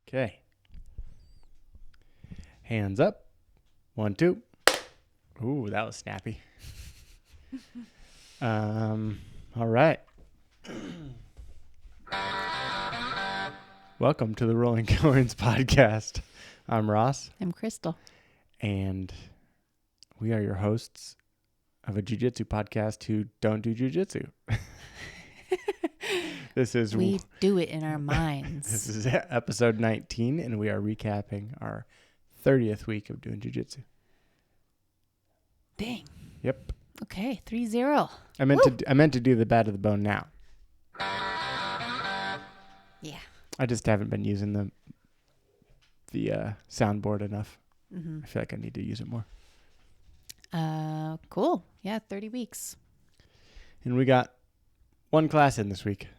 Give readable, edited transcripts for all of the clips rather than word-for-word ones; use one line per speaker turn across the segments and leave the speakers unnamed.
Okay. Hands up. 1, 2. Ooh, that was snappy. All right. Welcome to the Rolling Coynes Podcast. I'm Ross.
I'm Crystal.
And we are your hosts of a Jiu-Jitsu podcast who don't do Jiu-Jitsu.
We do it in our minds.
This is episode 19, and we are recapping our 30th week of doing Jiu-Jitsu.
Dang.
Yep.
Okay, 3-0.
I meant to do the bad of the bone now.
Yeah.
I just haven't been using the soundboard enough.
Mm-hmm.
I feel like I need to use it more.
Cool. Yeah, 30 weeks.
And we got one class in this week.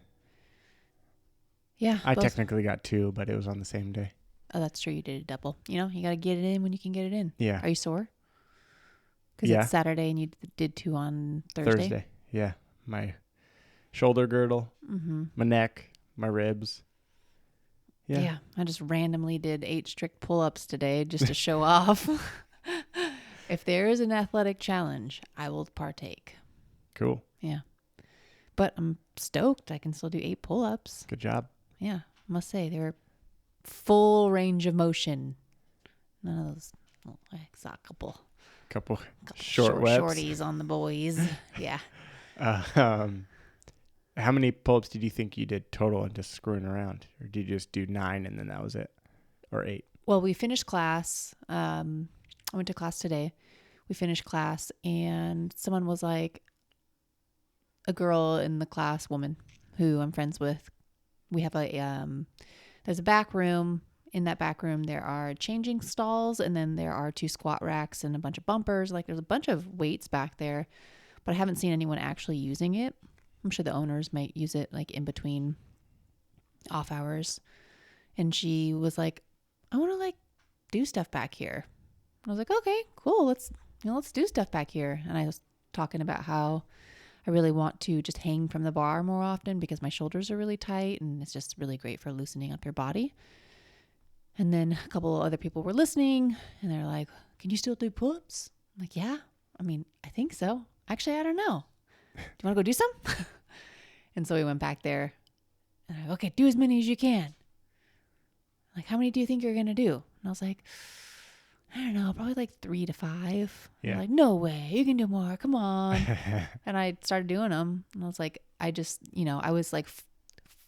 Yeah.
I technically got 2, but it was on the same day.
Oh, that's true. You did a double. You know, you got to get it in when you can get it in.
Yeah.
Are you sore? Because
Yeah.
it's Saturday and you did 2 on Thursday.
Yeah. My shoulder girdle,
Mm-hmm.
my neck, my ribs.
Yeah. I just randomly did 8 strict pull-ups today just to show off. If there is an athletic challenge, I will partake.
Cool.
Yeah. But I'm stoked. I can still do 8 pull-ups.
Good job.
Yeah. I must say, they were full range of motion. None of those, couple
short webs.
Shorties on the boys. Yeah.
How many pull-ups did you think you did total and just screwing around? Or did you just do 9 and then that was it? Or 8?
Well, we finished class. I went to class today. We finished class and someone was like, a girl in the class, woman who I'm friends with. We have there's a back room. In that back room, there are changing stalls, and then there are 2 squat racks and a bunch of bumpers. Like, there's a bunch of weights back there, but I haven't seen anyone actually using it. I'm sure the owners might use it like in between off hours. And she was like, I want to like do stuff back here. I was like, okay, cool. Let's do stuff back here. And I was talking about how I really want to just hang from the bar more often because my shoulders are really tight and it's just really great for loosening up your body. And then a couple of other people were listening and they're like, can you still do pull-ups? I'm like, yeah, I mean, I think so. Actually, I don't know. Do you want to go do some? And so we went back there and I'm like, okay, do as many as you can. Like, how many do you think you're going to do? And I was like, I don't know, probably like 3 to 5.
Yeah.
Like, no way, you can do more. Come on. And I started doing them. And I was like, I was like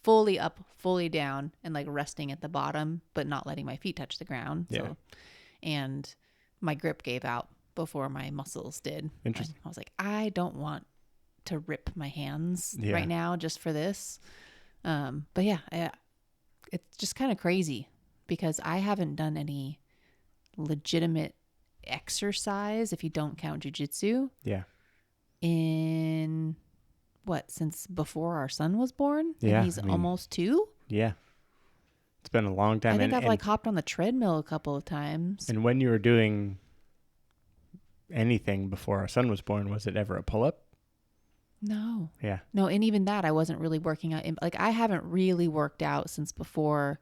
fully up, fully down and like resting at the bottom, but not letting my feet touch the ground.
Yeah.
So, and my grip gave out before my muscles did.
Interesting.
I was like, I don't want to rip my hands right now just for this. But yeah, it's just kind of crazy because I haven't done any legitimate exercise, if you don't count jiu-jitsu, in since before our son was born. And he's almost 2.
Yeah, it's been a long time.
I think I've like hopped on the treadmill a couple of times. And
when you were doing anything before our son was born, was it ever a pull-up?
No.
Yeah.
No, and even that I wasn't really working out. Like, I haven't really worked out since before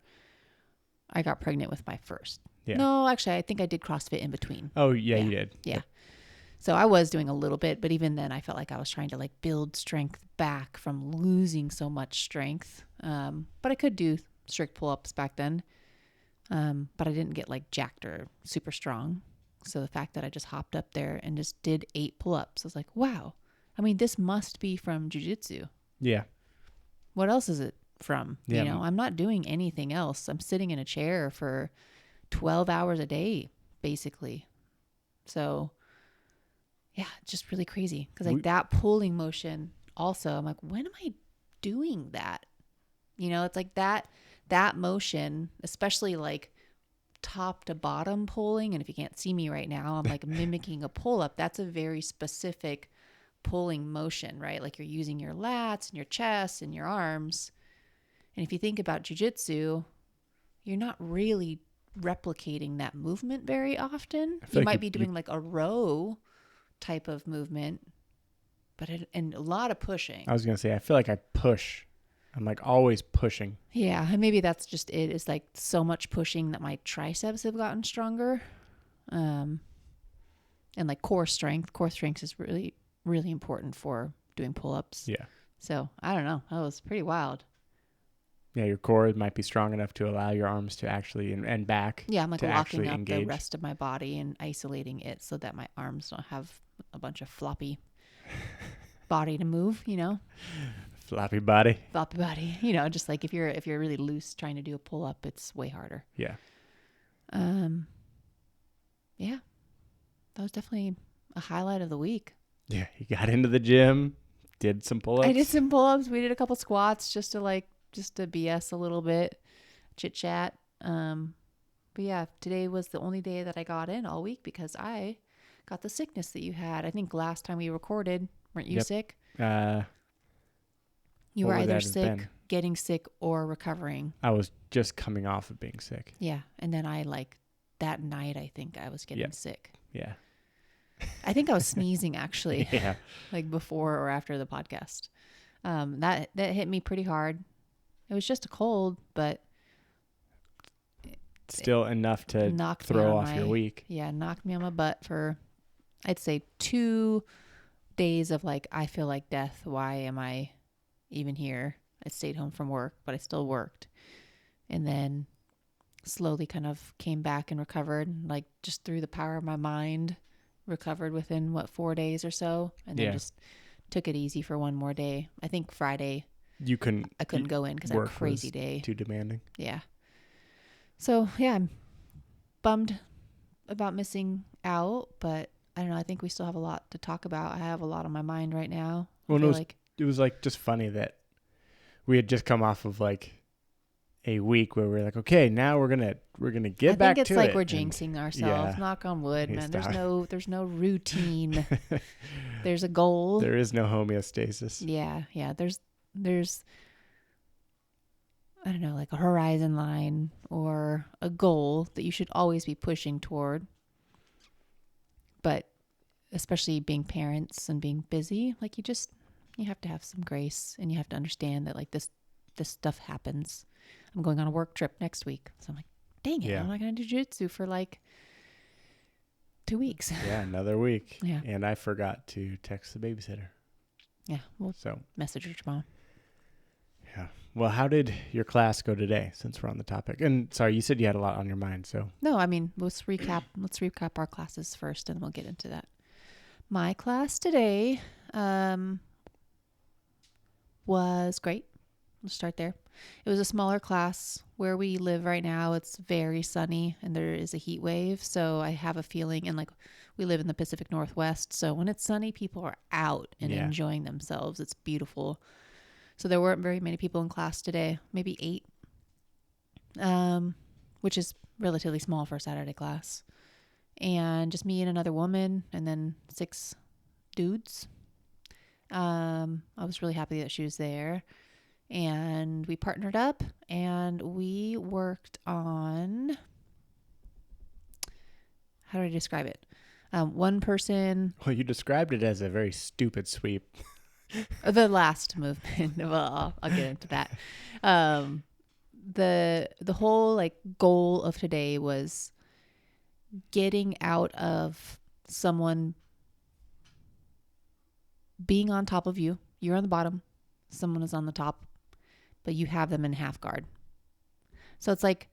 I got pregnant with my first.
Yeah.
No, actually, I think I did CrossFit in between.
Oh, yeah. You did.
Yeah.
Yep.
So I was doing a little bit, but even then I felt like I was trying to like build strength back from losing so much strength. But I could do strict pull-ups back then. But I didn't get like jacked or super strong. So the fact that I just hopped up there and just did 8 pull-ups, I was like, wow. I mean, this must be from jiu-jitsu. Yeah. What else is it from? Yeah. You know, I'm not doing anything else. I'm sitting in a chair for 12 hours a day, basically. So, yeah, it's just really crazy. Because like that pulling motion also, I'm like, when am I doing that? You know, it's like that motion, especially like top to bottom pulling. And if you can't see me right now, I'm like mimicking a pull-up. That's a very specific pulling motion, right? Like you're using your lats and your chest and your arms. And if you think about jiu-jitsu, you're not really replicating that movement very often. You might be doing like a row type of movement, but and a lot of pushing.
I was going to say, I feel like I push I'm like always pushing.
Yeah, and maybe that's just it. It's like so much pushing that my triceps have gotten stronger. And like core strength is really, really important for doing pull-ups.
Yeah.
So I don't know. That was pretty wild.
Yeah, your core might be strong enough to allow your arms to actually and back.
Yeah, I'm like
to
locking up
engage
the rest of my body and isolating it so that my arms don't have a bunch of floppy body to move, you know?
Floppy body.
Floppy body. You know, just like if you're really loose trying to do a pull up, it's way harder.
Yeah.
Yeah. That was definitely a highlight of the week.
Yeah, you got into the gym, did some pull-ups.
I did some pull-ups. We did a couple squats just to BS a little bit, chit chat. But yeah, today was the only day that I got in all week because I got the sickness that you had. I think last time we recorded, weren't you sick? You were either sick, getting sick, or recovering.
I was just coming off of being sick.
Yeah. And then that night, I think I was getting sick.
Yeah.
I think I was sneezing actually.
Yeah.
Like before or after the podcast. That hit me pretty hard. It was just a cold, but
still enough to throw off your week.
Yeah, knocked me on my butt for, I'd say, 2 days of like, I feel like death. Why am I even here? I stayed home from work, but I still worked. And then slowly kind of came back and recovered, like just through the power of my mind, recovered within 4 days or so. And then just took it easy for one more day. I think Friday I couldn't go in because I had a crazy day.
Too demanding.
Yeah. So yeah, I'm bummed about missing out, but I don't know. I think we still have a lot to talk about. I have a lot on my mind right now.
Well, it was like just funny that we had just come off of like a week where we're like, okay, now we're gonna get back to it. I think
it's like we're jinxing ourselves. Knock on wood, man. There's no routine. There's a goal.
There is no homeostasis.
Yeah. There's I don't know, like a horizon line or a goal that you should always be pushing toward. But especially being parents and being busy, like you have to have some grace, and you have to understand that like this stuff happens. I'm going on a work trip next week. So I'm like, dang it, I'm not going to do jiu-jitsu for like 2 weeks.
Yeah, another week.
Yeah.
And I forgot to text the babysitter.
Yeah, we'll message her tomorrow.
Yeah. Well, how did your class go today, since we're on the topic? And sorry, you said you had a lot on your mind, so.
No, I mean, let's recap our classes first, and then we'll get into that. My class today was great. We'll start there. It was a smaller class. Where we live right now, it's very sunny and there is a heat wave. So I have a feeling, and like we live in the Pacific Northwest. So when it's sunny, people are out and enjoying themselves. It's beautiful. So there weren't very many people in class today, maybe 8, which is relatively small for a Saturday class. And just me and another woman, and then 6 dudes. I was really happy that she was there. And we partnered up and we worked on, how do I describe it? One person.
Well, you described it as a very stupid sweep.
The last movement. Well, I'll get into that. The whole like goal of today was getting out of someone being on top of you. You're on the bottom. Someone is on the top, but you have them in half guard. So it's like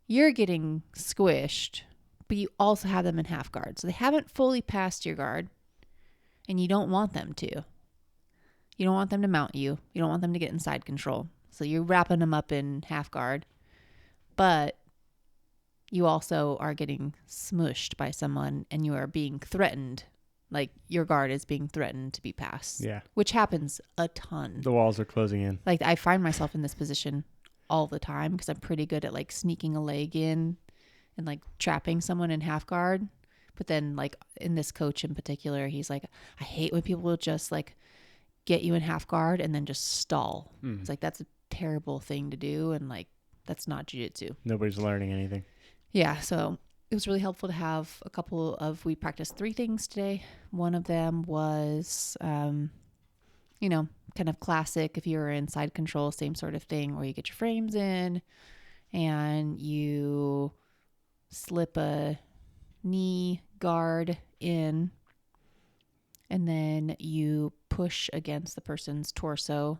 you're getting squished, but you also have them in half guard. So they haven't fully passed your guard, and you don't want them to. You don't want them to mount you. You don't want them to get inside control. So you're wrapping them up in half guard, but you also are getting smushed by someone, and you are being threatened. Like your guard is being threatened to be passed.
Yeah.
Which happens a ton.
The walls are closing in.
Like I find myself in this position all the time because I'm pretty good at like sneaking a leg in and like trapping someone in half guard. But then like in this coach in particular, he's like, I hate when people will just like get you in half guard and then just stall. It's like, that's a terrible thing to do. And like, that's not jiu-jitsu.
Nobody's learning anything.
Yeah. So it was really helpful to have we practiced 3 things today. One of them was kind of classic, if you're in side control, same sort of thing, where you get your frames in and you slip a knee guard in, and then you push against the person's torso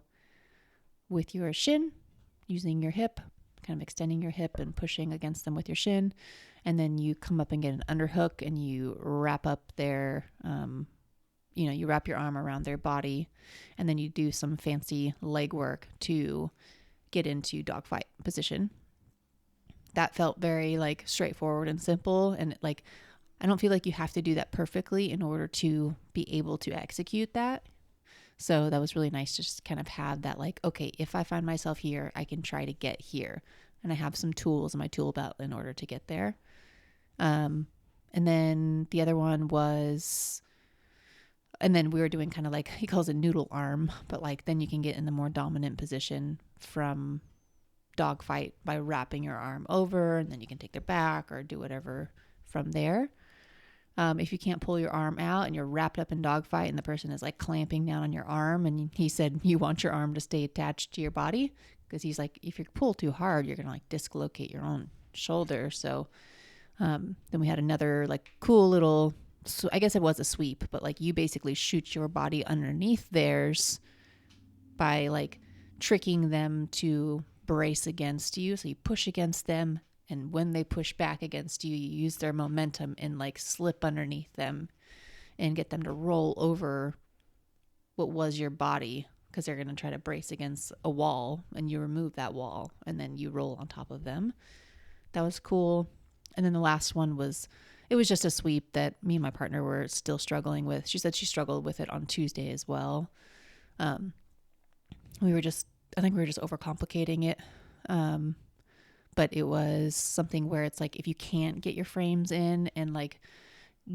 with your shin, using your hip, kind of extending your hip and pushing against them with your shin. And then you come up and get an underhook, and you wrap up their, you wrap your arm around their body, and then you do some fancy leg work to get into dogfight position. That felt very like straightforward and simple. And like, I don't feel like you have to do that perfectly in order to be able to execute that. So that was really nice to just kind of have that, like, okay, if I find myself here, I can try to get here. And I have some tools in my tool belt in order to get there. And then the other one was, and then we were doing kind of like, he calls it noodle arm, but like then you can get in the more dominant position from dogfight by wrapping your arm over, and then you can take their back or do whatever from there. If you can't pull your arm out and you're wrapped up in dogfight and the person is like clamping down on your arm, and he said you want your arm to stay attached to your body, because he's like, if you pull too hard, you're going to like dislocate your own shoulder. So then we had another like cool little, so I guess it was a sweep, but like you basically shoot your body underneath theirs by like tricking them to brace against you. So you push against them, and when they push back against you, you use their momentum and like slip underneath them and get them to roll over what was your body, because they're going to try to brace against a wall, and you remove that wall and then you roll on top of them. That was cool. And then the last one was, it was just a sweep that me and my partner were still struggling with. She said she struggled with it on Tuesday as well. I think we were just overcomplicating it. But it was something where it's like, if you can't get your frames in and like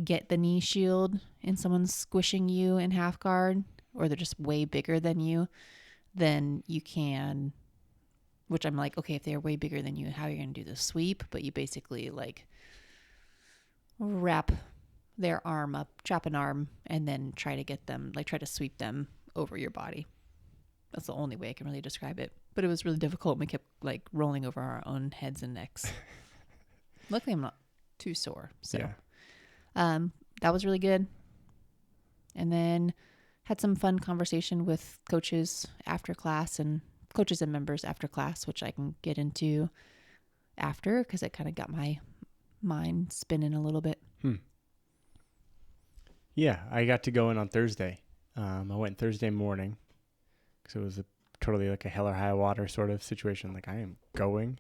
get the knee shield and someone's squishing you in half guard, or they're just way bigger than you, then you can, which I'm like, okay, if they're way bigger than you, how are you going to do the sweep? But you basically like wrap their arm up, trap an arm, and then try to sweep them over your body. That's the only way I can really describe it. But it was really difficult. We kept like rolling over our own heads and necks. Luckily, I'm not too sore. So that was really good. And then had some fun conversation with coaches after class, and coaches and members after class, which I can get into after, because it kind of got my mind spinning a little bit.
Yeah, I got to go in on Thursday. I went Thursday morning, because it was totally like a hell or high water sort of situation. Like, I am going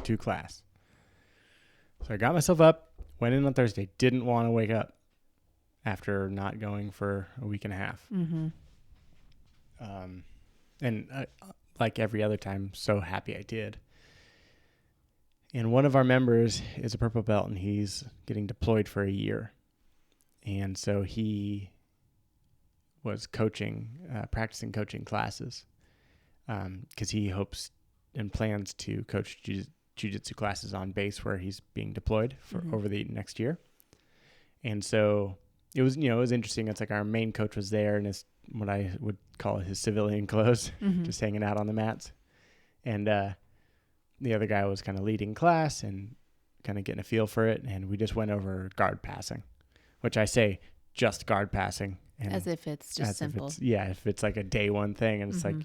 to class. So I got myself up, went in on Thursday, didn't want to wake up after not going for a week and a half.
Mm-hmm.
And like every other time, so happy I did. And one of our members is a purple belt, and he's getting deployed for a year. And so he was practicing coaching classes, because he hopes and plans to coach jiu-jitsu classes on base where he's being deployed for over the next year. And so it was interesting. It's like our main coach was there in his, what I would call his civilian clothes, just hanging out on the mats. And the other guy was kind of leading class and kind of getting a feel for it. And we just went over guard passing, which I say just guard passing. And
as if it's just simple.
If it's like a day one thing, and it's like,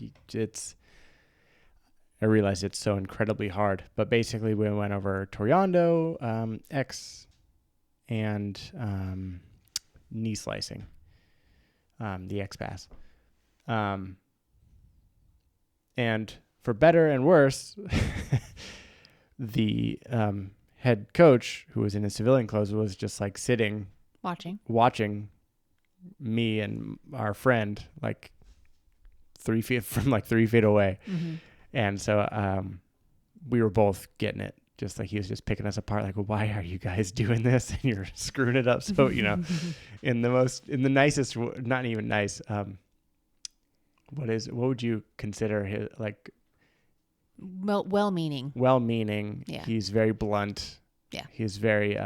I realize it's so incredibly hard. But basically we went over Toriando, X, and knee slicing, the X pass. And for better and worse, the head coach, who was in his civilian clothes, was just like sitting, watching me and our friend like 3 feet away. And so we were both getting it, just like he was just picking us apart, like, well, why are you guys doing this? And you're screwing it up. So, in the nicest, not even nice, what would you consider his, like,
well-meaning.
Yeah. He's very blunt.
Yeah.
He's very,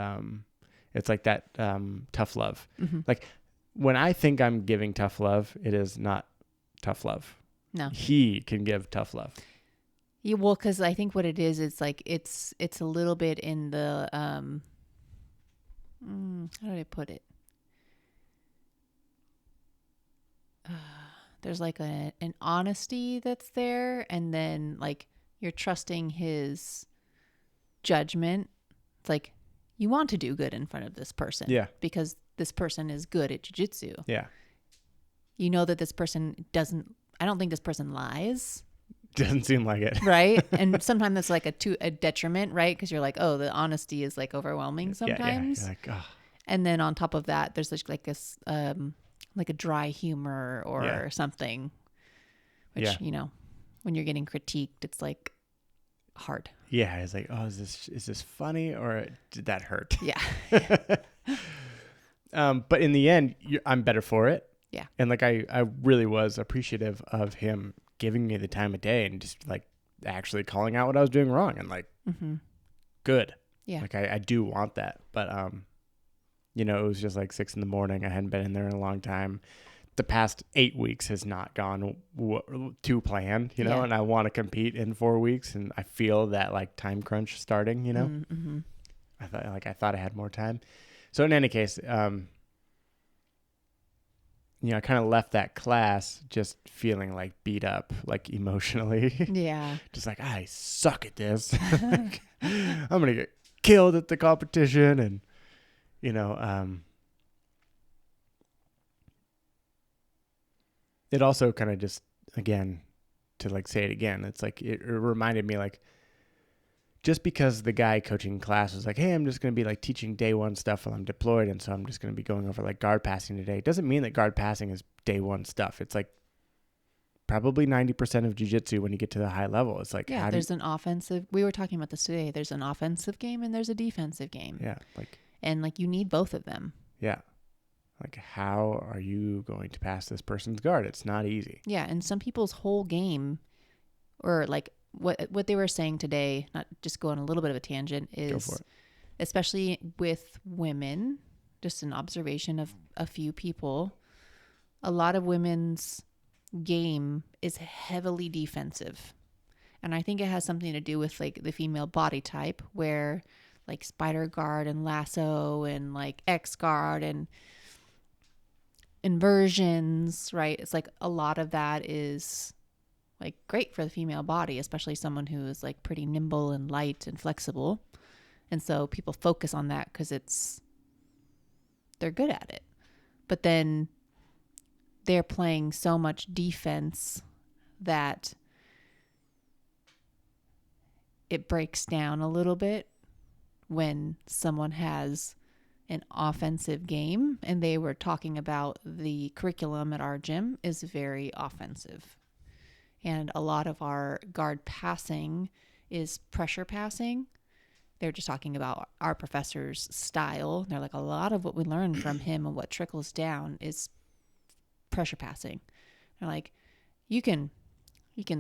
it's like that tough love. Like, when I think I'm giving tough love, it is not tough love.
No.
He can give tough love.
Yeah, well, because I think what it is like it's a little bit in the how do I put it? There's like an honesty that's there, and then like you're trusting his judgment. It's like you want to do good in front of this person, because this person is good at jiu-jitsu.
Yeah,
you know that this person doesn't. I don't think this person lies.
Doesn't seem like it,
right? And sometimes that's like a detriment, right? Because you're like, oh, the honesty is like overwhelming sometimes.
Yeah. You're like, oh.
And then on top of that, there's like a dry humor or something, which you know, when you're getting critiqued, it's like hard.
Yeah, it's like, oh, is this funny or did that hurt?
Yeah.
But in the end, I'm better for it.
Yeah.
And like I really was appreciative of him giving me the time of day and just like actually calling out what I was doing wrong and like good.
Yeah.
Like I do want that. But you know, it was just like 6 a.m. I hadn't been in there in a long time. The past 8 weeks has not gone to plan, you know, and I want to compete in 4 weeks, and I feel that like time crunch starting, you know.
Mm-hmm.
I thought I had more time. So in any case, you know, I kind of left that class just feeling like beat up, like emotionally.
Yeah.
Just like, I suck at this. Like, I'm going to get killed at the competition. And, you know, it also kind of just, again, to like say it again, it's like, it reminded me like, just because the guy coaching class was like, hey, I'm just going to be like teaching day one stuff while I'm deployed. And so I'm just going to be going over like guard passing today. It doesn't mean that guard passing is day one stuff. It's like probably 90% of jiu-jitsu when you get to the high level. It's like,
there's an offensive, we were talking about this today. There's an offensive game and there's a defensive game.
Yeah. Like,
and like you need both of them.
Yeah. Like, how are you going to pass this person's guard? It's not easy.
Yeah. And some people's whole game, or like, what they were saying today, not just go on a little bit of a tangent, is especially with women, just an observation of a few people, a lot of women's game is heavily defensive. And I think it has something to do with like the female body type, where like spider guard and lasso and like X guard and inversions, right? It's like a lot of that is like great for the female body, especially someone who is like pretty nimble and light and flexible. And so people focus on that because they're good at it. But then they're playing so much defense that it breaks down a little bit when someone has an offensive game. And they were talking about the curriculum at our gym is very offensive. And a lot of our guard passing is pressure passing. They're just talking about our professor's style. They're like, a lot of what we learn from him and what trickles down is pressure passing. They're like, you can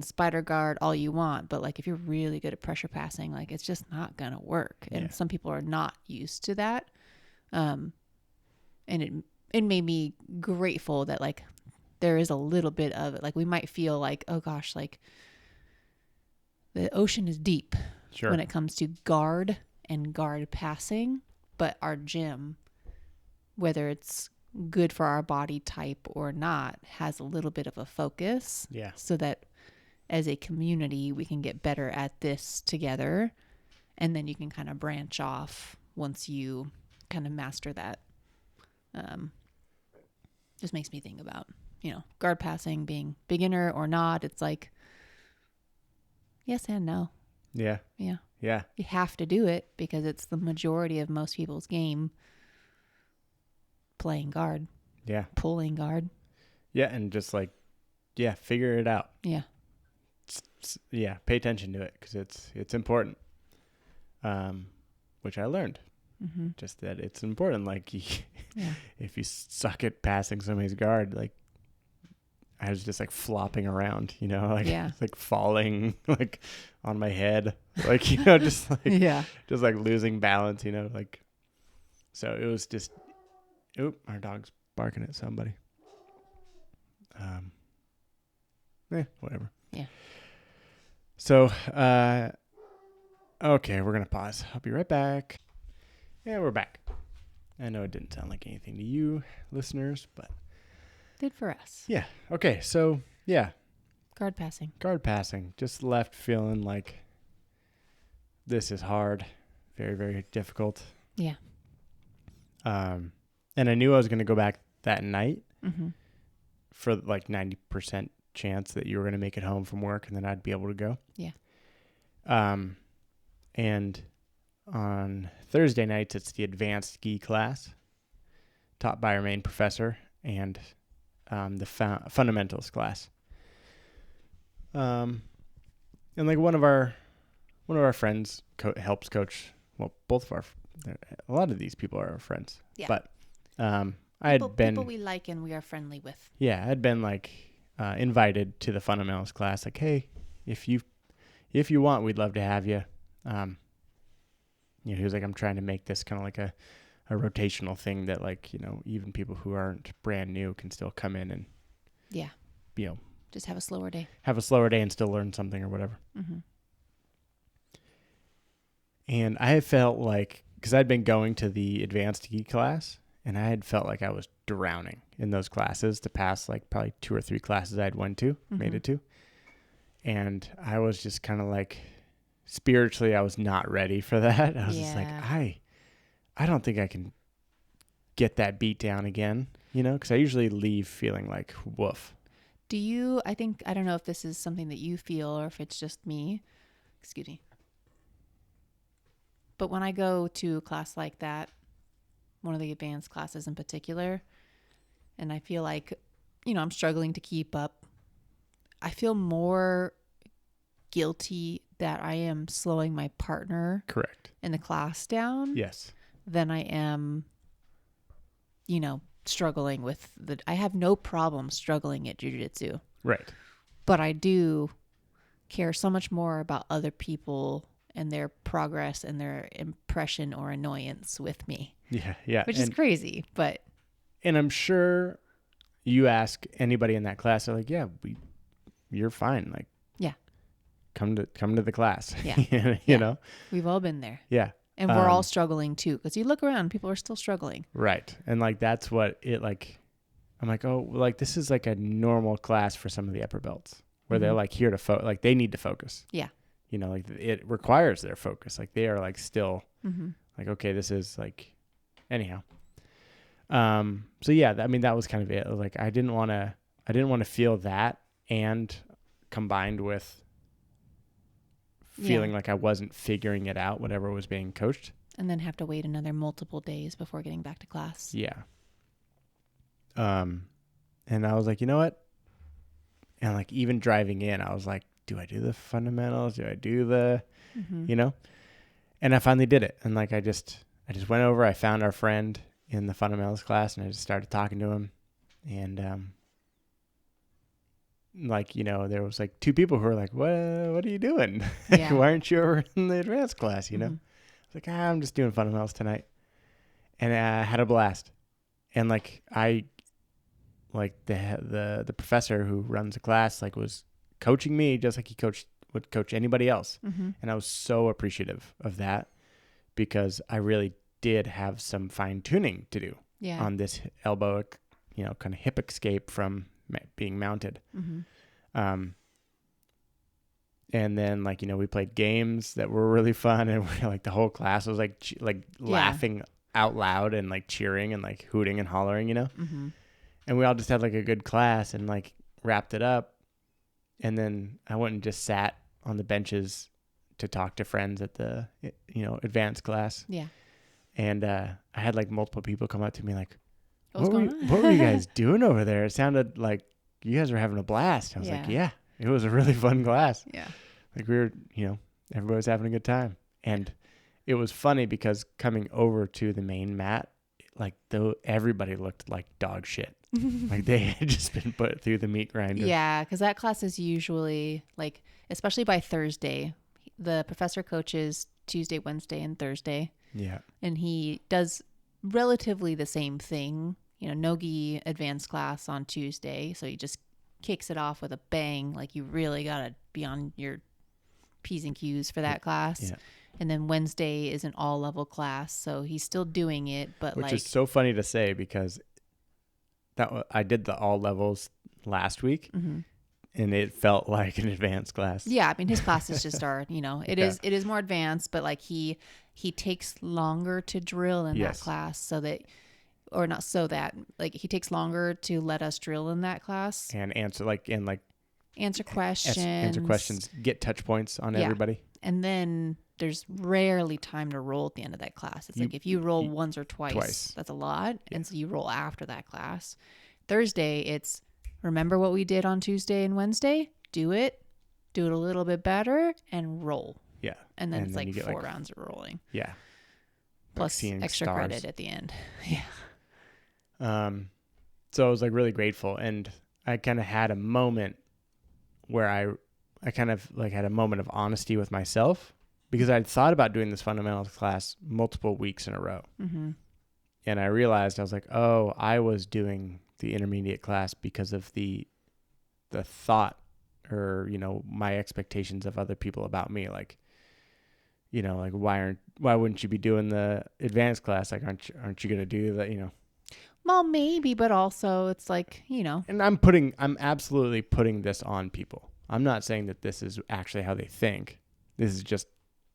spider guard all you want, but like if you're really good at pressure passing, like it's just not gonna work. And some people are not used to that. And it made me grateful that like there is a little bit of it. Like we might feel like, oh gosh, like the ocean is deep when it comes to guard and guard passing, but our gym, whether it's good for our body type or not, has a little bit of a focus.
Yeah.
So that as a community, we can get better at this together. And then you can kind of branch off once you kind of master that. Just makes me think about, you know, guard passing being beginner or not. It's like, yes and no.
Yeah.
Yeah.
Yeah.
You have to do it because it's the majority of most people's game, playing guard.
Yeah.
Pulling guard.
Yeah. And just like, yeah, figure it out.
Yeah.
Yeah. Pay attention to it because it's important. Which I learned. Mm-hmm. Just that it's important. Like, if you suck at passing somebody's guard, like, I was just like flopping around, you know, like, like falling like on my head, like, you know, just like, just like losing balance, you know, like, so it was just, our dog's barking at somebody. Whatever.
Yeah.
So, okay, we're going to pause. I'll be right back. Yeah, we're back. I know it didn't sound like anything to you listeners, but
Did for us.
yeah. Okay. So yeah,
Guard passing.
guard passing, just left feeling like this is hard, very, very difficult.
Yeah.
And I knew I was going to go back that night
Mm-hmm.
for like 90% chance that you were going to make it home from work and then I'd be able to go.
Yeah.
And on Thursday nights, it's the advanced gi class taught by our main professor and the fundamentals class. And like one of our friends helps coach. Well, both of a lot of these people are our friends.
Yeah.
But people
we like and we are friendly with.
Yeah, I'd been like invited to the fundamentals class. Like, hey, if you want, we'd love to have you. He was like, I'm trying to make this kind of like a rotational thing that like, even people who aren't brand new can still come in and
just have a slower day.
And still learn something or whatever.
Mm-hmm.
And I felt like, because I'd been going to the advanced gi class, and I had felt like I was drowning in those classes to pass like probably 2 or 3 classes I'd made it to. And I was just kind of like, spiritually, I was not ready for that. I was just like, I don't think I can get that beat down again, because I usually leave feeling like woof.
I don't know if this is something that you feel or if it's just me. Excuse me. But when I go to a class like that, one of the advanced classes in particular, and I feel like, I'm struggling to keep up, I feel more guilty that I am slowing my partner
Correct
in the class down.
Yes.
Than I am, struggling with I have no problem struggling at jiu-jitsu.
Right.
But I do care so much more about other people and their progress and their impression or annoyance with me.
Yeah. Yeah.
Which is crazy, but.
And I'm sure you ask anybody in that class, they're like, yeah, you're fine. Like,
yeah,
come to the class.
Yeah.
you know,
we've all been there.
Yeah.
And we're all struggling too. Because you look around, people are still struggling.
Right. And like, that's what it like, I'm like, oh, like this is like a normal class for some of the upper belts where they're like here to like they need to focus.
Yeah.
Like it requires their focus. Like they are like still like, okay, this is like, anyhow. So yeah, that was kind of it. Like I didn't want to feel that and combined with feeling like I wasn't figuring it out, whatever was being coached.
And then have to wait another multiple days before getting back to class.
Yeah. And I was like, you know what? And like even driving in, I was like, do I do the fundamentals? Do I do the, And I finally did it. And like I just went over, I found our friend in the fundamentals class and I just started talking to him. And there was like 2 people who were like, what are you doing?
Yeah.
Why aren't you over in the advanced class, I was like, I'm just doing fundamentals tonight. And I had a blast. And like the professor who runs the class like was coaching me just like he would coach anybody else. And I was so appreciative of that because I really did have some fine tuning to do on this elbow, kind of hip escape from being mounted. And then we played games that were really fun and like the whole class was like laughing out loud and like cheering and like hooting and hollering, and we all just had like a good class and like wrapped it up. And then I went and just sat on the benches to talk to friends at the, advanced class.
Yeah.
And I had like multiple people come up to me like,
what
were you guys doing over there? It sounded like you guys were having a blast. I was like, yeah, it was a really fun class.
Yeah.
Like we were, everybody was having a good time. And it was funny because coming over to the main mat, like everybody looked like dog shit. Like they had just been put through the meat grinder.
Yeah, because that class is usually like, especially by Thursday, the professor coaches Tuesday, Wednesday, and Thursday.
Yeah.
And he does relatively the same thing, no-gi advanced class on Tuesday. So he just kicks it off with a bang. Like you really got to be on your P's and Q's for that class.
Yeah.
And then Wednesday is an all level class. So he's still doing it, but
which is so funny to say because I did the all levels last week.
Mm-hmm.
And it felt like an advanced class.
Yeah, I mean his classes just are, it is more advanced, but like he takes longer to drill in that class he takes longer to let us drill in that class
and answer questions, get touch points on everybody.
And then there's rarely time to roll at the end of that class. It's like if you roll once or twice, that's a lot. Yeah. And so you roll after that class. Thursday, it's remember what we did on Tuesday and Wednesday? Do it a little bit better, and roll.
Yeah.
And then it's like 4 rounds of rolling.
Yeah.
Plus extra credit at the end. Yeah.
So I was like really grateful. And I kind of had a moment where I kind of like had a moment of honesty with myself because I'd thought about doing this fundamentals class multiple weeks in a row. Mm-hmm. And I realized I was like, oh, I was doing the intermediate class because of the thought or, my expectations of other people about me. Like, like why wouldn't you be doing the advanced class? Like, aren't you going to do that?
Well, maybe, but also it's like,
and I'm absolutely putting this on people. I'm not saying that this is actually how they think. This is just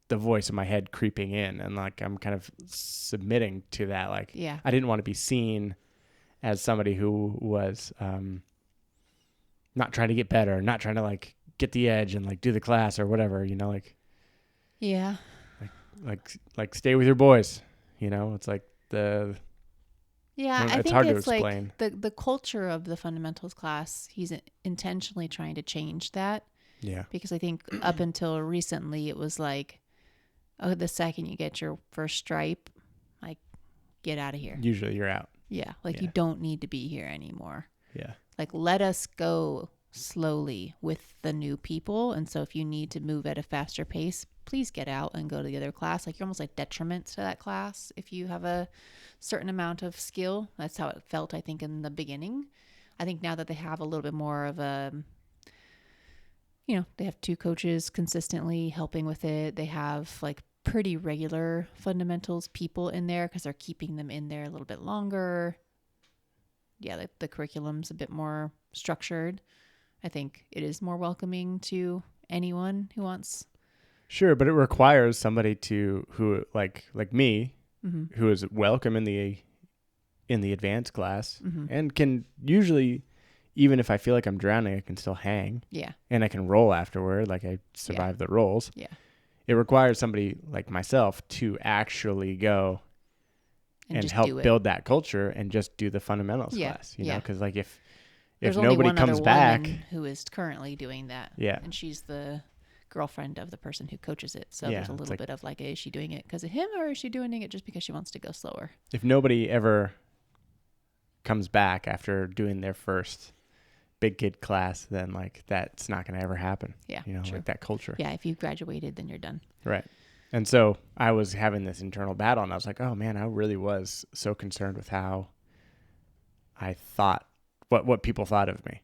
the voice in my head creeping in. And like, I'm kind of submitting to that. Like,
yeah.
I didn't want to be seen as somebody who was not trying to get better, not trying to like get the edge and like do the class or whatever, like.
Yeah.
Like stay with your boys, it's like the.
Yeah, I
it's
think
hard
it's
to explain.
Like the culture of the fundamentals class. He's intentionally trying to change that.
Yeah.
Because I think up until recently, it was like, oh, the second you get your first stripe, like, get out of here.
Usually you're out.
Yeah. Like you don't need to be here anymore.
Yeah.
Like let us go slowly with the new people. And so if you need to move at a faster pace, please get out and go to the other class. Like you're almost like detriment to that class if you have a certain amount of skill. That's how it felt, I think, in the beginning. I think now that they have a little bit more of a, they have 2 coaches consistently helping with it. They have like pretty regular fundamentals people in there because they're keeping them in there a little bit longer. Yeah, the curriculum's a bit more structured. I think it is more welcoming to anyone who wants.
Sure, but it requires somebody who like me,
mm-hmm.
who is welcome in the advanced class mm-hmm. and can usually, even if I feel like I'm drowning, I can still hang.
Yeah.
And I can roll afterward, like I survive the rolls.
Yeah.
It requires somebody like myself to actually go and help build that culture and just do the fundamentals class, because like if nobody comes back,
who is currently doing that, and she's the girlfriend of the person who coaches it, so there's a little bit of like, is she doing it because of him or is she doing it just because she wants to go slower?
If nobody ever comes back after doing their first big kid class, then like that's not going to ever happen. True. Like that culture.
Yeah, if you graduated, then you're done.
Right. And so I was having this internal battle, and I was like, oh man, I really was so concerned with how I thought, what people thought of me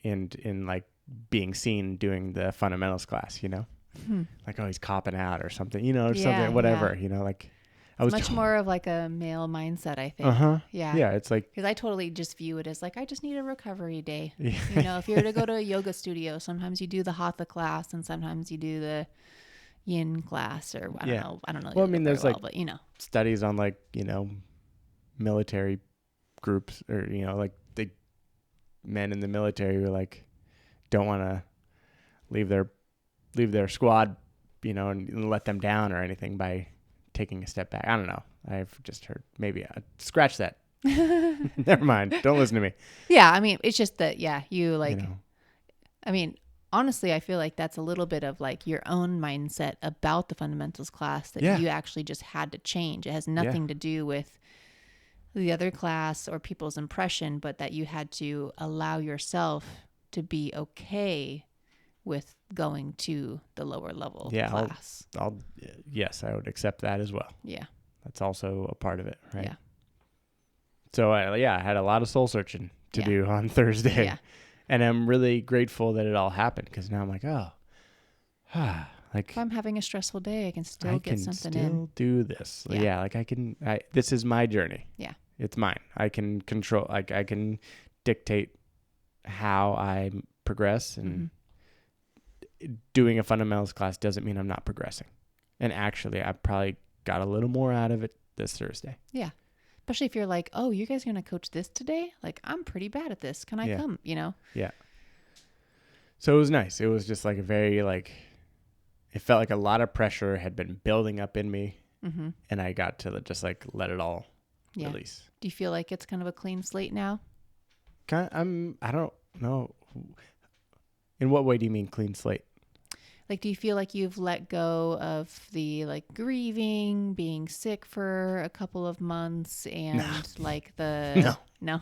in like being seen doing the fundamentals class, like, oh, he's copping out or something, or something, whatever, like I was
much more of like a male mindset, I think.
Uh-huh.
Yeah.
Yeah. It's like,
because I totally just view it as like, I just need a recovery day. If you're to go to a yoga studio, sometimes you do the hatha class and sometimes you do the yin class, or I don't know.
Well, I mean, there's like,
but
studies on like, military groups, or, like the men in the military who like don't want to leave their squad, and let them down or anything by taking a step back. I don't know. I've just heard, maybe scratch that. Never mind. Don't listen to me.
Yeah. I mean, it's just that, you like, I mean, honestly, I feel like that's a little bit of like your own mindset about the fundamentals class that you actually just had to change. It has nothing to do with the other class or people's impression, but that you had to allow yourself to be okay with going to the lower level class.
Yes, I would accept that as well.
Yeah.
That's also a part of it, right?
Yeah.
So I had a lot of soul searching to do on Thursday.
Yeah.
And I'm really grateful that it all happened, because now I'm like, oh, like
If I'm having a stressful day, I can still get something in.
I can still do this.
Yeah.
Yeah, like this is my journey.
Yeah.
It's mine. I can control, like I can dictate how I progress, and doing a fundamentals class doesn't mean I'm not progressing. And actually, I probably got a little more out of it this Thursday.
Yeah. Especially if you're like, oh, you guys are going to coach this today? Like, I'm pretty bad at this. Can I come? You know?
Yeah. So it was nice. It was just like a very, like, it felt like a lot of pressure had been building up in me.
Mm-hmm.
And I got to just like let it all release.
Do you feel like it's kind of a clean slate now?
I don't know. In what way do you mean clean slate?
Like, do you feel like you've let go of the like grieving, being sick for a couple of months, and like the no.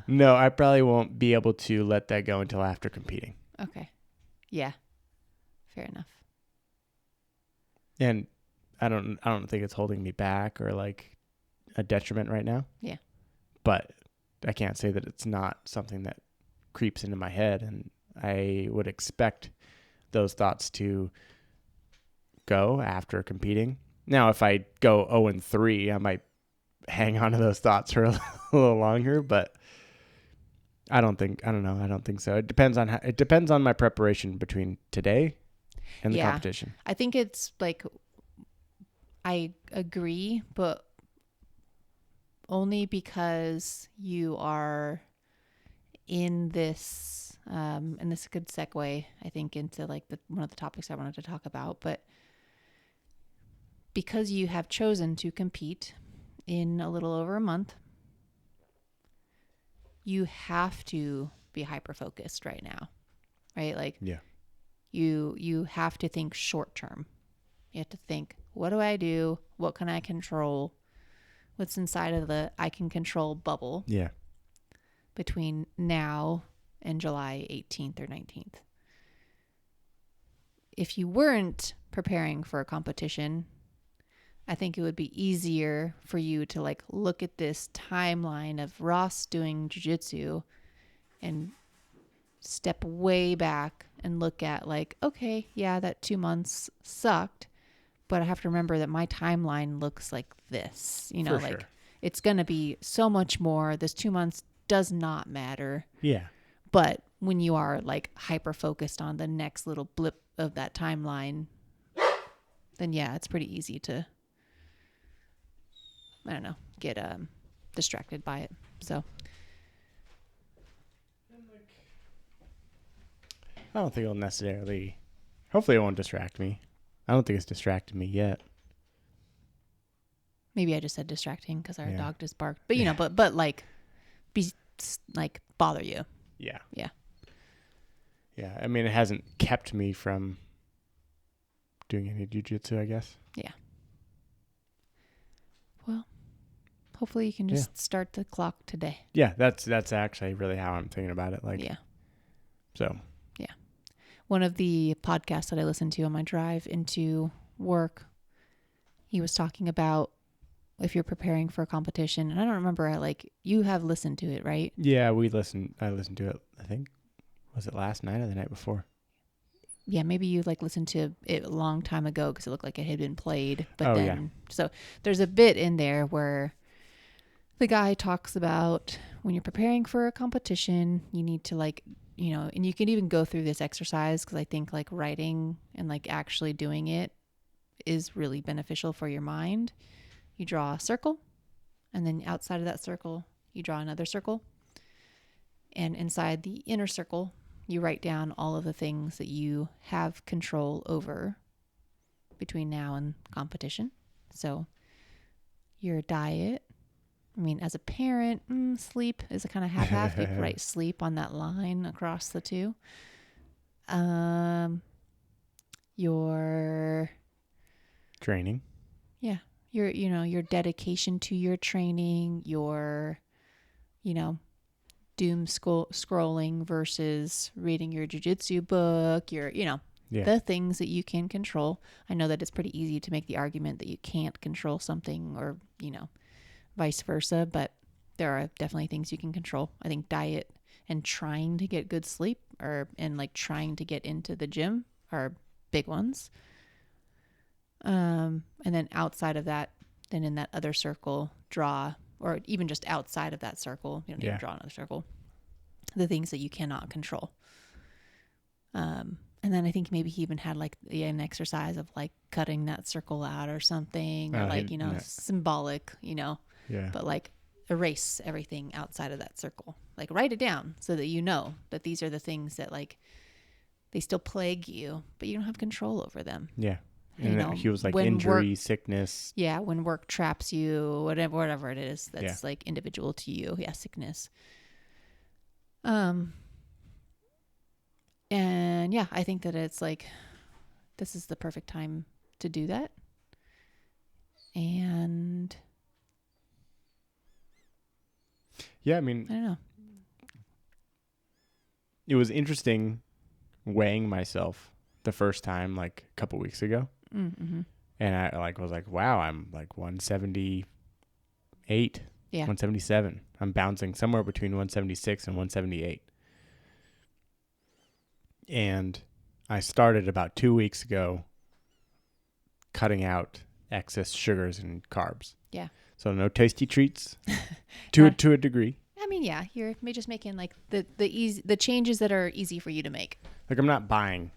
No, I probably won't be able to let that go until after competing.
Okay. Yeah. Fair enough.
And I don't think it's holding me back or like a detriment right now.
Yeah.
But I can't say that it's not something that creeps into my head, and I would expect those thoughts to go after competing. Now, if I go 0-3, I might hang on to those thoughts for a little longer, but I don't think so. It depends on my preparation between today and the competition.
I think it's like, I agree, but only because you are in this, and this is a good segue, I think, into like one of the topics I wanted to talk about, but because you have chosen to compete in a little over a month, you have to be hyper-focused right now, right? Like, you have to think short term. You have to think, what do I do? What can I control? What's inside of the I can control bubble?
Yeah.
Between now and July 18th or 19th. If you weren't preparing for a competition, I think it would be easier for you to like look at this timeline of Ross doing jiu-jitsu and step way back and look at like, okay, yeah, that 2 months sucked, but I have to remember that my timeline looks like this, you know,
For
like
sure.
It's going to be so much more. This 2 months does not matter.
Yeah.
But when you are like hyper focused on the next little blip of that timeline, then yeah, it's pretty easy to, I don't know, get distracted by it. So
I don't think it'll necessarily, hopefully it won't distract me. I don't think it's distracted me yet.
maybe I just said distracting because our dog just barked, but you know, but like be like bother you.
Yeah.
Yeah.
Yeah. I mean, it hasn't kept me from doing any jiu-jitsu, I guess.
Yeah. Well, hopefully you can just start the clock today.
Yeah. That's actually really how I'm thinking about it. Like, so.
Yeah. One of the podcasts that I listened to on my drive into work, he was talking about if you're preparing for a competition, and I don't remember, you have listened to it, right?
Yeah, I listened to it, I think, was it last night or the night before?
Yeah, maybe you listened to it a long time ago because it looked like it had been played. But so there's a bit in there where the guy talks about when you're preparing for a competition, you need to and you can even go through this exercise because I think writing and actually doing it is really beneficial for your mind. You draw a circle, and then outside of that circle, you draw another circle. And inside the inner circle, you write down all of the things that you have control over between now and competition. So your diet, as a parent, sleep is a kind of half-half. You write sleep on that line across the two. Your
training.
Yeah. Your dedication to your training, your, doom scrolling versus reading your jiu-jitsu book, the things that you can control. I know that it's pretty easy to make the argument that you can't control something or, vice versa, but there are definitely things you can control. I think diet and trying to get good sleep and like trying to get into the gym are big ones. And then outside of that, then in that other circle, draw, or even just outside of that circle, you don't need to draw another circle, the things that you cannot control. And then I think maybe he even had like an exercise of like cutting that circle out or something, or like, symbolic, but like erase everything outside of that circle, like write it down so that you know that these are the things that like they still plague you, but you don't have control over them.
Yeah. And he was like injury, sickness.
Yeah. When work traps you, whatever it is, that's like individual to you. Yeah. Sickness. And yeah, I think that it's like, this is the perfect time to do that. And
yeah, I mean,
I don't know.
It was interesting weighing myself the first time, like a couple weeks ago. Mm-hmm. And I was like, wow, I'm like 178, 177. I'm bouncing somewhere between 176 and 178. And I started about 2 weeks ago cutting out excess sugars and carbs.
Yeah.
So no tasty treats to a degree.
I mean, yeah, you're just making like the changes that are easy for you to make.
Like I'm not buying,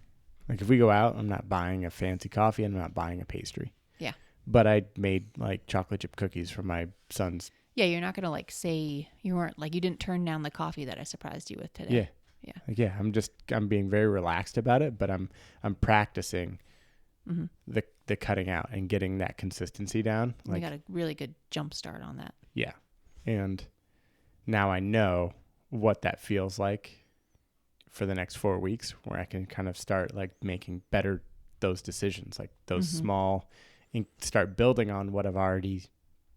like if we go out, I'm not buying a fancy coffee. I'm not buying a pastry.
Yeah.
But I made like chocolate chip cookies for my son's.
Yeah. You're not going to like say you weren't like, you didn't turn down the coffee that I surprised you with today.
Yeah.
Yeah.
Like, yeah. I'm being very relaxed about it, but I'm practicing the cutting out and getting that consistency down.
Like, you got a really good jump start on that.
Yeah. And now I know what that feels like for the next 4 weeks, where I can kind of start like making better those decisions, like those small, and start building on what I've already.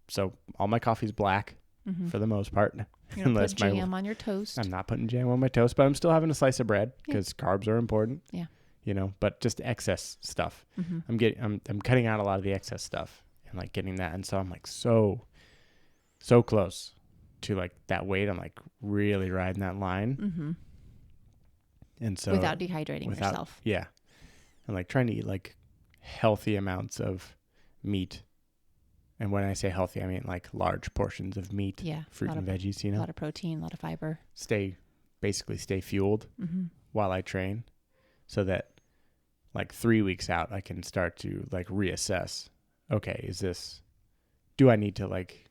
So all my coffee's black for the most part.
You're not putting jam on your toast.
I'm not putting jam on my toast, but I'm still having a slice of bread because carbs are important.
Yeah.
But just excess stuff. I'm cutting out a lot of the excess stuff and like getting that. And so I'm like so close to like that weight. I'm like really riding that line. And so
without dehydrating yourself.
Yeah. And like trying to eat like healthy amounts of meat. And when I say healthy, I mean like large portions of meat, fruit and veggies,
A lot of protein, a lot of fiber.
Stay fueled while I train, so that like 3 weeks out, I can start to like reassess. Okay, do I need to like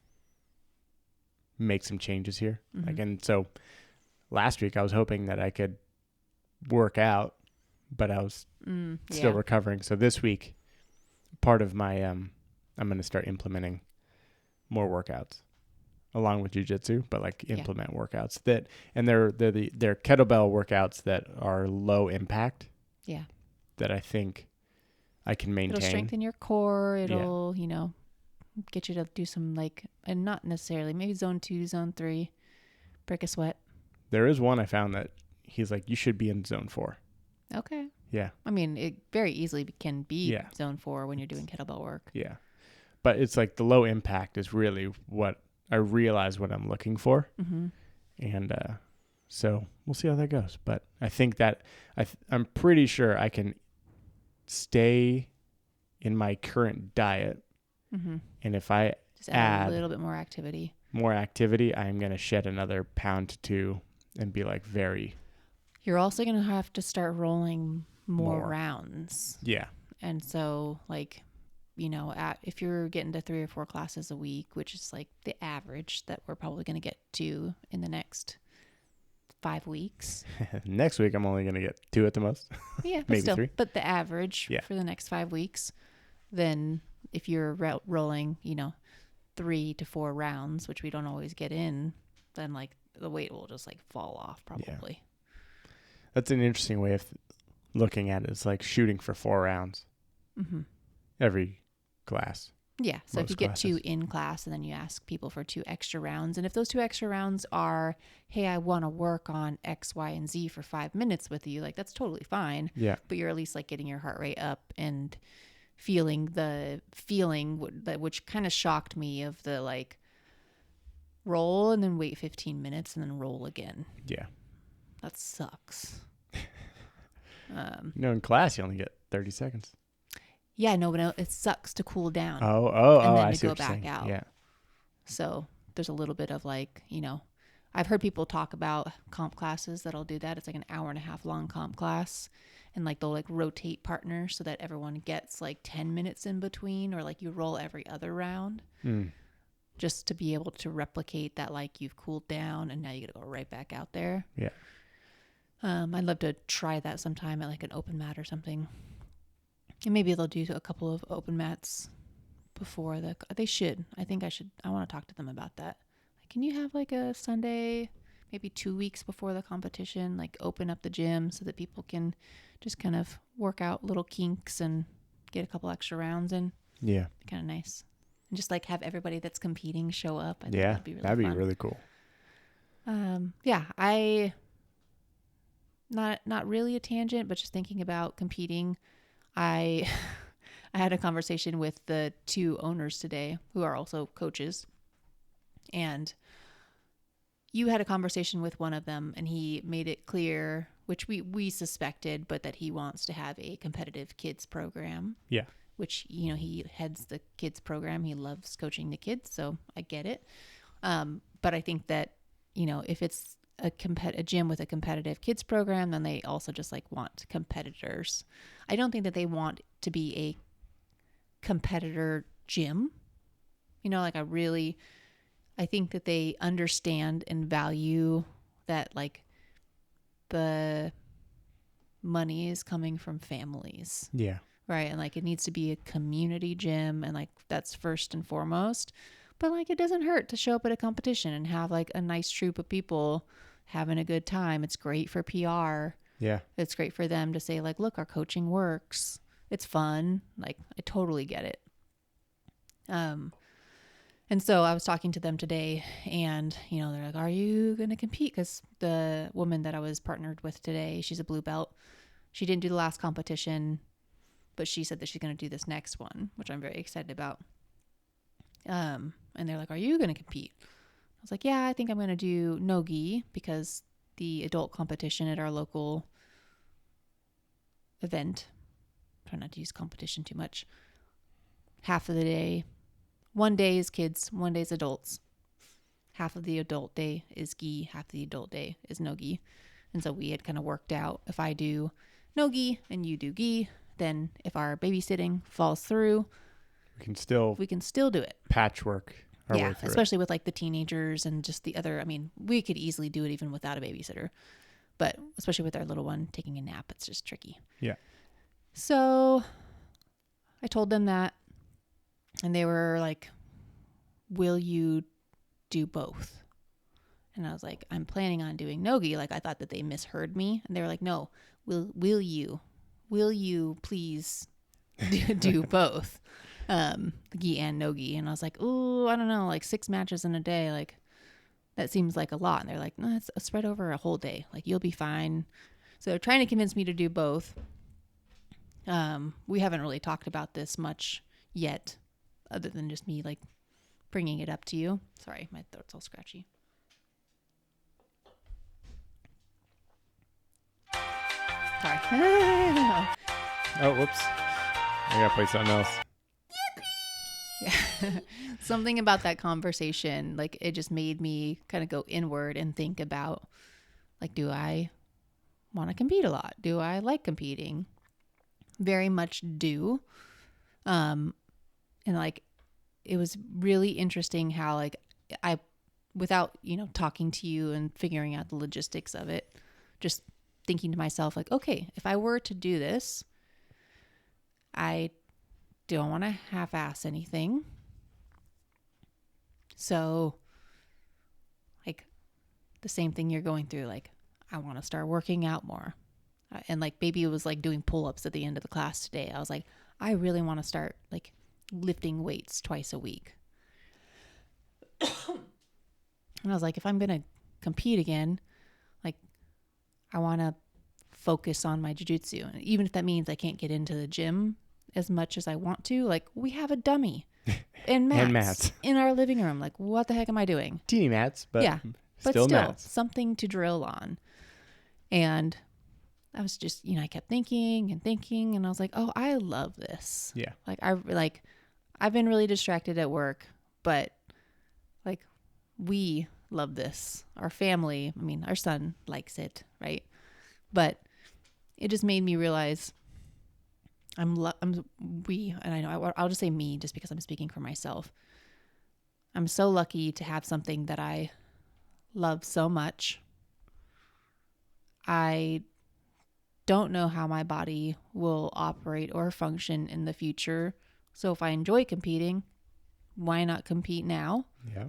make some changes here? Like, and so last week I was hoping that I could work out, but I was still recovering. So this week, part of my, I'm going to start implementing more workouts along with jiu-jitsu, but like implement workouts and they're kettlebell workouts that are low impact.
Yeah.
That I think I can maintain.
It'll strengthen your core. It'll, get you to do some like, and not necessarily, maybe zone 2, zone 3, break a sweat.
There is one I found that he's like, you should be in zone 4.
Okay.
Yeah.
I mean, it very easily can be zone 4 when you're doing kettlebell work.
Yeah. But it's like the low impact is really what I realize what I'm looking for. And so we'll see how that goes. But I think that I'm pretty sure I can stay in my current diet. And if I
just add a little bit more activity,
I'm going to shed another pound to 2 and be like
you're also going to have to start rolling more rounds.
Yeah.
And so like, if you're getting to 3 or 4 classes a week, which is like the average that we're probably going to get to in the next 5 weeks.
Next week, I'm only going to get 2 at the most.
Yeah, but
maybe
still,
3.
But the average for the next 5 weeks, then if you're rolling, 3 to 4 rounds, which we don't always get in, then like the weight will just like fall off probably.
Yeah. That's an interesting way of looking at it. It's like shooting for 4 rounds every class.
Yeah. So if you get 2 in class and then you ask people for 2 extra rounds, and if those 2 extra rounds are, hey, I want to work on X, Y, and Z for 5 minutes with you, like that's totally fine.
Yeah.
But you're at least like getting your heart rate up and feeling the feeling which kind of shocked me of the like, roll and then wait 15 minutes and then roll again.
Yeah.
That sucks.
In class you only get 30 seconds.
Yeah, no, but it sucks to cool down.
And then
to go back out.
Yeah.
So there's a little bit of like, I've heard people talk about comp classes that'll do that. It's like an hour and a half long comp class. And like they'll like rotate partners so that everyone gets like 10 minutes in between, or like you roll every other round just to be able to replicate that, like you've cooled down and now you got to go right back out there.
Yeah.
I'd love to try that sometime at like an open mat or something. And maybe they'll do a couple of open mats before they should. I want to talk to them about that. Like, can you have like a Sunday, maybe 2 weeks before the competition, like open up the gym so that people can just kind of work out little kinks and get a couple extra rounds in?
Yeah.
Be kind of nice. And just like have everybody that's competing show up. I think
Yeah.
that'd be really
That'd be
fun.
really cool.
I not really a tangent, but just thinking about competing. I had a conversation with the 2 owners today who are also coaches. And you had a conversation with one of them and he made it clear, which we suspected, but that he wants to have a competitive kids program.
Yeah.
Which, he heads the kids program. He loves coaching the kids. So I get it. But I think that, if it's a gym with a competitive kids program, then they also just like want competitors. I don't think that they want to be a competitor gym. I think that they understand and value that like the money is coming from families.
Yeah.
Right. And like it needs to be a community gym and like that's first and foremost. But like it doesn't hurt to show up at a competition and have like a nice troop of people having a good time. It's great for PR.
Yeah.
It's great for them to say like, look, our coaching works. It's fun. Like I totally get it. And so I was talking to them today and, they're like, are you going to compete? Because the woman that I was partnered with today, she's a blue belt. She didn't do the last competition, but she said that she's going to do this next one, which I'm very excited about. And they're like, are you going to compete? I was like, yeah, I think I'm going to do no-gi because the adult competition at our local event, try not to use competition too much, half of the day, one day is kids, one day is adults. Half of the adult day is gi, half of the adult day is no-gi. And so we had kind of worked out if I do no-gi and you do gi, then if our babysitting falls through, we can still do it.
Patchwork our way through
especially with like the teenagers and just the other. I mean, we could easily do it even without a babysitter, but especially with our little one taking a nap, it's just tricky.
Yeah.
So I told them that, and they were like, will you do both? And I was like, I'm planning on doing no-gi. Like I thought that they misheard me, and they were like, no, will you please do both? Gi and no-gi. And I was like, ooh, I don't know, like 6 matches in a day, like that seems like a lot. And they're like, no, it's spread over a whole day, like you'll be fine. So they're trying to convince me to do both. We haven't really talked about this much yet, other than just me like bringing it up to you. Sorry, my throat's all scratchy. Sorry.
Oh, whoops. I gotta play something else.
Yeah. Something about that conversation, like it just made me kind of go inward and think about like, do I want to compete a lot? Do I like competing? Very much do. And like, it was really interesting how like I, without, talking to you and figuring out the logistics of it, just thinking to myself like, okay, if I were to do this, I don't want to half-ass anything. So like the same thing you're going through, like I want to start working out more. And like baby was like doing pull-ups at the end of the class today. I was like, I really want to start like lifting weights twice a week. And I was like, if I'm going to compete again, like I want to focus on my jiu-jitsu. And even if that means I can't get into the gym as much as I want to, like we have a dummy. And mats.
And mats.
In our living room. Like, what the heck am I doing?
Teeny mats, but
yeah, but
still mats.
something to drill on. And I was just, I kept thinking, and I was like, oh, I love this.
Yeah.
I've been really distracted at work, but like we love this. Our family, our son likes it, right? But it just made me realize and I know I'll just say me just because I'm speaking for myself. I'm so lucky to have something that I love so much. I don't know how my body will operate or function in the future. So if I enjoy competing, why not compete now?
Yeah.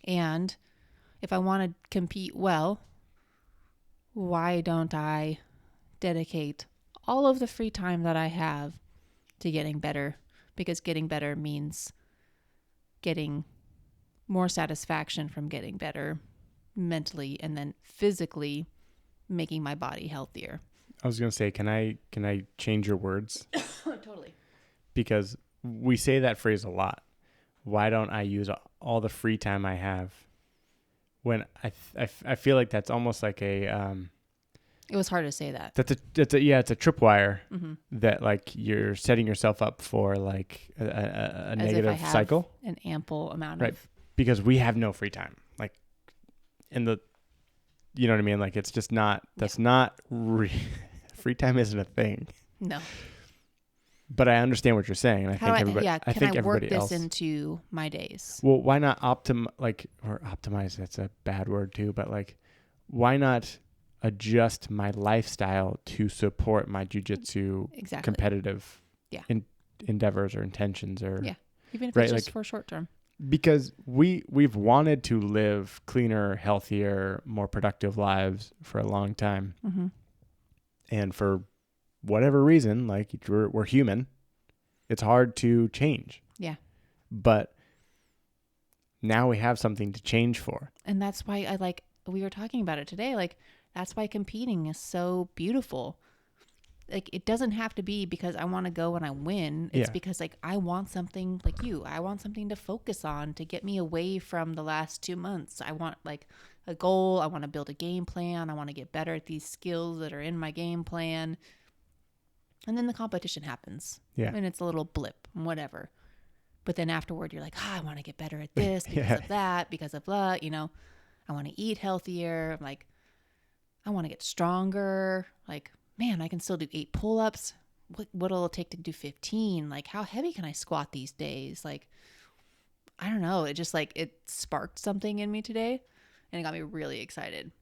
And if I want to compete well, why don't I dedicate all of the free time that I have to getting better? Because getting better means getting more satisfaction from getting better mentally and then physically making my body healthier.
I was going to say, can I change your words?
Totally.
Because we say that phrase a lot. Why don't I use all the free time I have? When I feel like that's almost like a
it was hard to say that.
It's a tripwire that like you're setting yourself up for like a negative cycle.
An ample amount
right.
of
Because we have no free time. Like in the, you know what I mean? Like it's just not, that's not, free time isn't a thing.
No.
But I understand what you're saying. And I think everybody, I think everybody else.
Can I work this into my days?
Well, why not optimize? That's a bad word too, but like, why not adjust my lifestyle to support my jiu-jitsu competitive endeavors or intentions or
even if it's just for short term.
Because we've wanted to live cleaner, healthier, more productive lives for a long time. Mm-hmm. And for whatever reason, like we're human, it's hard to change.
Yeah.
But now we have something to change for.
And that's why we were talking about it today. Like, that's why competing is so beautiful. Like, it doesn't have to be because I want to go and I win. It's because like, I want something like you. I want something to focus on to get me away from the last 2 months. I want like a goal. I want to build a game plan. I want to get better at these skills that are in my game plan. And then the competition happens. Yeah. And it's a little blip and whatever. But then afterward, you're like, I want to get better at this because of that, because of blah, I want to eat healthier. I'm like, I want to get stronger. Like, man, I can still do 8 pull-ups. What'll it take to do 15? Like, how heavy can I squat these days? Like, I don't know. It just like, it sparked something in me today and it got me really excited.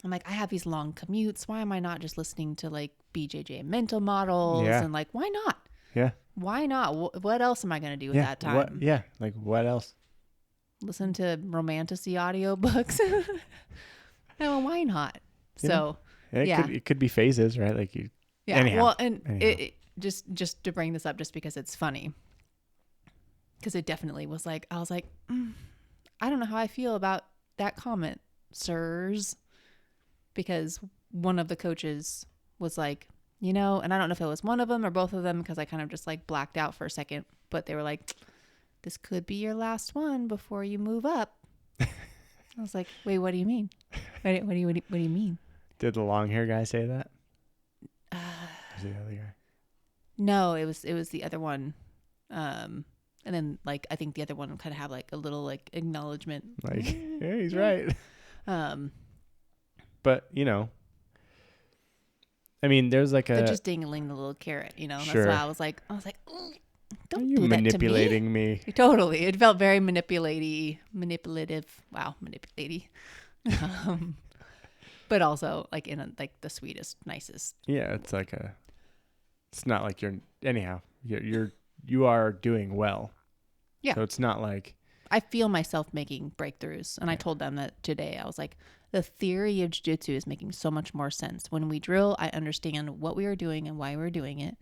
I'm like, I have these long commutes. Why am I not just listening to like BJJ mental models? Yeah. And like, why not?
Yeah.
Why not? What else am I going to do with that time?
Like what else?
Listen to romantasy audiobooks. No, why not? So,
It could be phases, right? Like you.
Yeah. Anyhow, well, and it just to bring this up, just because it's funny, because it definitely was like, I was like, I don't know how I feel about that comment, sirs, because one of the coaches was like, and I don't know if it was one of them or both of them, because I kind of just like blacked out for a second, but they were like, this could be your last one before you move up. I was like, wait, what do you mean? What do you mean?
Did the long hair guy say that? Was the other guy?
No, it was the other one. And then like, I think the other one would kind of have like a little like acknowledgement.
Like, yeah, he's right. But I mean, there's like
they're just dingling the little carrot, That's
sure.
why I was like, don't
you
do that
manipulating
to
me.
Totally. It felt very manipulative. Wow, manipulative. But also like in like the sweetest, nicest.
Yeah, it's like it's not like you are doing well. Yeah. So it's not like
I feel myself making breakthroughs. And I told them that today. I was like, the theory of jiu-jitsu is making so much more sense. When we drill, I understand what we are doing and why we're doing it.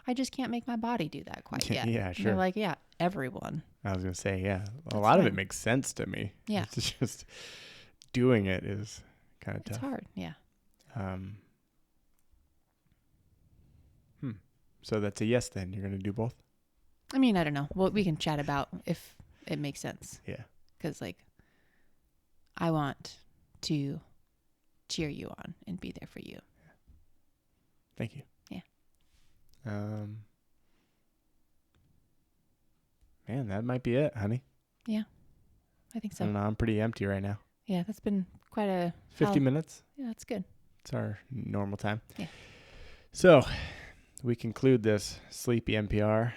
I just can't make my body do that quite yet.
Yeah, sure.
And they're like, yeah, everyone.
I was going to say, a lot of it makes sense to me.
Yeah.
It's just doing it is kind of tough.
It's hard, yeah.
So that's a yes then. You're going to do both?
I mean, I don't know. Well, we can chat about if it makes sense.
Yeah.
Because, like, I want to cheer you on and be there for you.
Thank you.
Yeah.
Man, that might be it, honey.
Yeah, I think
I
so.
don't know. I'm pretty empty right now.
Yeah, that's been quite a...
50 minutes.
Yeah, that's good.
It's our normal time.
Yeah.
So we conclude this sleepy NPR.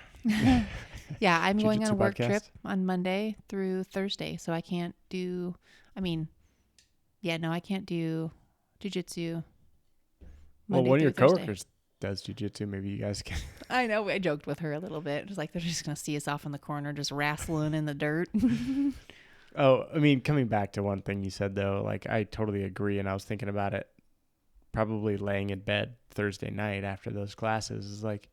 Yeah, I'm going on a
Jiu-Jitsu
work
podcast.
trip on Monday through Thursday, so I can't do... I can't do Jiu-Jitsu
Well,
Monday
one of your
through Thursday.
coworkers does Jiu-Jitsu. Maybe you guys can.
I know. I joked with her a little bit. Just like, they're just going to see us off in the corner, just wrestling in the dirt.
Oh, I mean, coming back to one thing you said, though, like, I totally agree. And I was thinking about it, probably laying in bed Thursday night after those classes is like,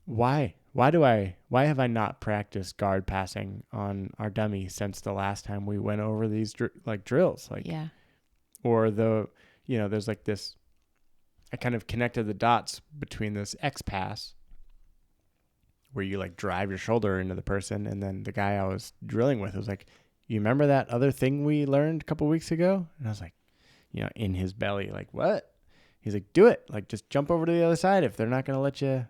why have I not practiced guard passing on our dummy since the last time we went over these drills? Like,
Yeah.
or there's like this, I kind of connected the dots between this X pass where you like drive your shoulder into the person. And then the guy I was drilling with was like, you remember that other thing we learned a couple weeks ago? And I was like, in his belly, like, what? He's like, do it. Like, just jump over to the other side if they're not going to let you,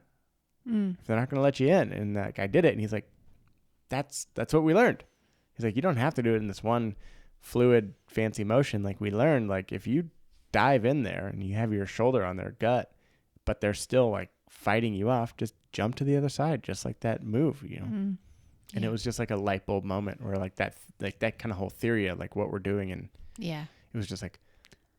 if they're not going to let you in. And that guy did it. And he's like, that's what we learned. He's like, you don't have to do it in this one fluid, fancy motion. Like, we learned, like, if you dive in there and you have your shoulder on their gut, but they're still like fighting you off, just jump to the other side, just like that move,
Mm-hmm.
And it was just like a light bulb moment where like that kind of whole theory of like what we're doing. And
Yeah.
it was just like,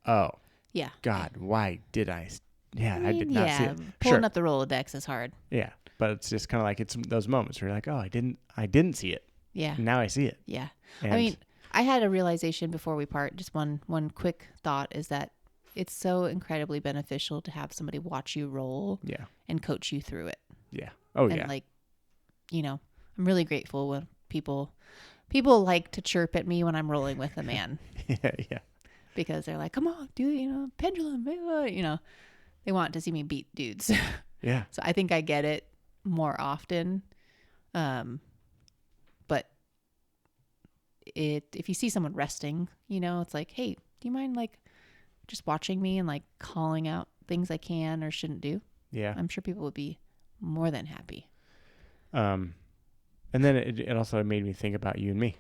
oh
Yeah.
God, why did I did not see
yeah,
it.
pulling
Sure.
up the Rolodex is hard.
Yeah. But it's just kind of like, it's those moments where you're like, oh, I didn't see it.
Yeah.
Now I see it.
Yeah.
And
I mean, I had a realization before we part. Just one quick thought is that it's so incredibly beneficial to have somebody watch you roll
yeah.
and coach you through it.
Yeah. Oh,
And
yeah.
like, I'm really grateful when people like to chirp at me when I'm rolling with a man
yeah.
because they're like, come on, do pendulum, they want to see me beat dudes.
Yeah.
So I think I get it more often. But if you see someone resting, it's like, hey, do you mind like just watching me and like calling out things I can or shouldn't do?
Yeah.
I'm sure people would be more than happy.
And then it also made me think about you and me.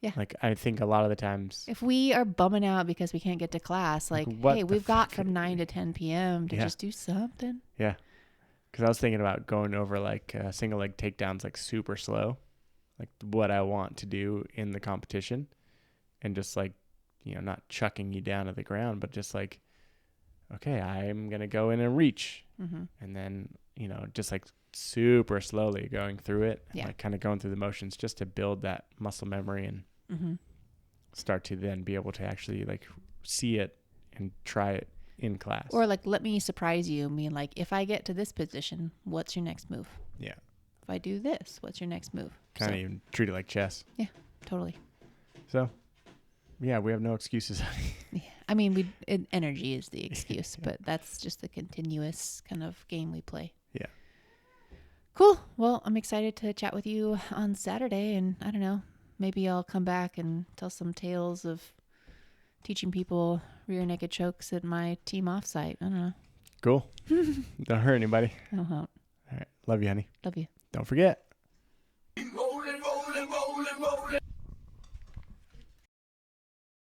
Yeah.
Like, I think a lot of the times,
If we are bumming out because we can't get to class, like,
what
hey,
the
we've got
fuck?
from 9 to 10 p.m. to
Yeah.
just do something.
yeah. Because I was thinking about going over like single leg takedowns, like super slow, like what I want to do in the competition, and just like, not chucking you down to the ground, but just like, okay, I'm going to go in and reach.
Mm-hmm.
And then, just like super slowly going through it,
Yeah.
like kind of going through the motions just to build that muscle memory and
Mm-hmm.
start to then be able to actually like see it and try it in class.
Or like, let me surprise you. I mean, like, if I get to this position, what's your next move?
Yeah.
If I do this, what's your next move?
Kind of even treat it like chess.
Totally.
So, yeah, we have no excuses.
Yeah. I mean, energy is the excuse, but that's just the continuous kind of game we play.
Yeah.
Cool. Well, I'm excited to chat with you on Saturday, and I don't know, maybe I'll come back and tell some tales of teaching people rear naked chokes at my team offsite. I don't know.
Cool. Don't hurt anybody.
I don't know.
All right. Love you, honey.
Love you.
Don't forget,